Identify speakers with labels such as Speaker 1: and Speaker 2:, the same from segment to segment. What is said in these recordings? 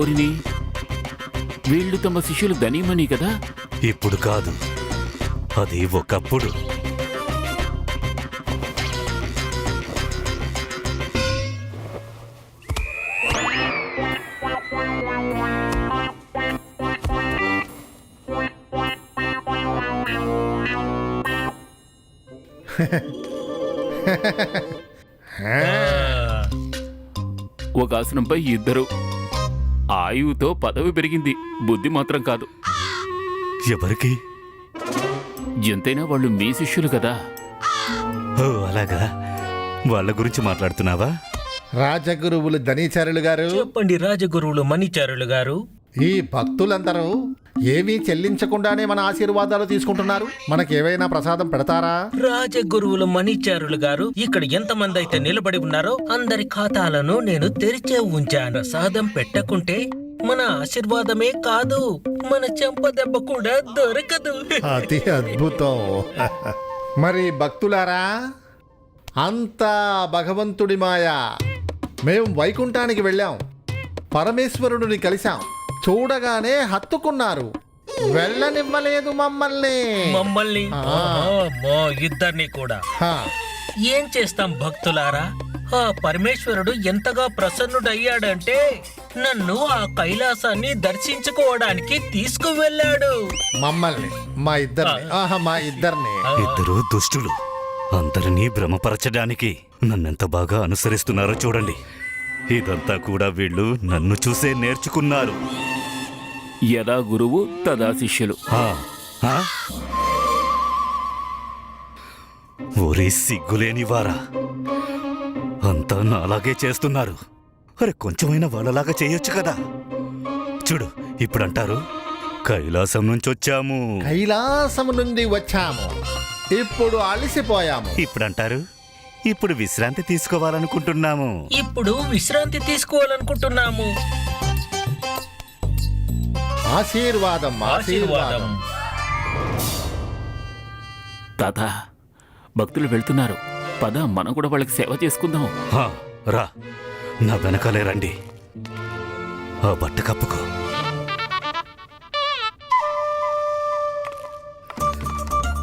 Speaker 1: ఓరిని, వీళ్ళు తమ శిష్యులు ధనీమణి కదా.
Speaker 2: ఇప్పుడు కాదు, అది ఒకప్పుడు.
Speaker 1: ఒక ఆసనంపై ఇద్దరు. ఆయువుతో పదవి పెరిగింది, బుద్ధి మాత్రం కాదు.
Speaker 2: ఎవరికి?
Speaker 1: ఎంతైనా వాళ్ళు మీ శిష్యులు కదా.
Speaker 2: ఓ అలాగా, వాళ్ళ గురించి మాట్లాడుతున్నావా?
Speaker 3: రాజగురువులు ధనీచారులు గారు,
Speaker 4: చెప్పండి రాజగురువులు మణిచారులు గారు.
Speaker 3: ఈ భక్తులందరూ ఏమీ చెల్లించకుండానే మన ఆశీర్వాదాలు తీసుకుంటున్నారు. మనకేవైనా ప్రసాదం పెడతారా?
Speaker 4: రాజగురువులు మణిచారులు గారు, ఇక్కడ ఎంతమంది అయితే నిలబడి ఉన్నారో అందరి ఖాతాలను నేను తెరిచే ఉంచాను. ప్రసాదం పెట్టకుంటే మన ఆశీర్వాదమే కాదు, మన చెంప దెబ్బ కూడా దొరకదు.
Speaker 3: అతి అద్భుతం. మరి భక్తులారా, అంతా భగవంతుడి మాయ. మేము వైకుంఠానికి వెళ్ళాం, పరమేశ్వరుడిని కలిశాం. చూడగానే హత్తుకున్నారు, వెళ్ళనివ్వలేదు మమ్మల్ని.
Speaker 4: మమ్మల్ని ఇద్దరిని కూడా.
Speaker 3: హా,
Speaker 4: ఏం చేస్తాం భక్తులారా, ఆ పరమేశ్వరుడు ఎంతగా ప్రసన్నుడయ్యాడంటే నన్ను ఆ కైలాసాన్ని దర్శించుకోవడానికి తీసుకువెళ్ళాడు.
Speaker 3: మమ్మల్ని, మా ఇద్దరిని.
Speaker 2: ఇద్దరు దుష్టులు అందరినీ భ్రమపరచడానికి నన్నెంత బాగా అనుసరిస్తున్నారో చూడండి. ఇదంతా కూడా వీళ్ళు నన్ను చూసే నేర్చుకున్నారు.
Speaker 1: యదా గురువు తదా శిష్యులు.
Speaker 2: ఒరే సిగ్గులేని వారా, అంతా నాలాగే చేస్తున్నారు. అరే కొంచెమైనా వాళ్ళలాగా చేయొచ్చు కదా. చూడు, ఇప్పుడంటారు కైలాసం నుంచి వచ్చాము,
Speaker 3: కైలాసము నుండి వచ్చాము, ఇప్పుడు అలసిపోయాము.
Speaker 2: ఇప్పుడంటారు ఇప్పుడు విశ్రాంతి తీసుకోవాలనుకుంటున్నాము.
Speaker 4: ఇప్పుడు విశ్రాంతి తీసుకోవాలనుకుంటున్నాము.
Speaker 3: ఆశీర్వాదం, ఆశీర్వాదం.
Speaker 1: తాత, భక్తులు వెళ్తున్నారు, పద మనం కూడా వాళ్ళకి సేవ చేసుకుందాం.
Speaker 2: రా, నా వెనకాలే రండి. ఆ బట్ట కప్పుకో.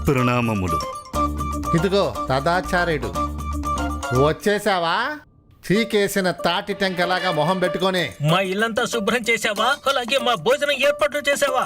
Speaker 2: ప్రణామములు.
Speaker 3: ఇదిగో తదాచార్యుడు, వచ్చేసావా? చీకేసిన తాటి టెంకలాగా మొహం పెట్టుకొని.
Speaker 4: మా ఇల్లంతా శుభ్రం చేసావా? అలాగే మా భోజనం ఏర్పాట్లు చేసావా?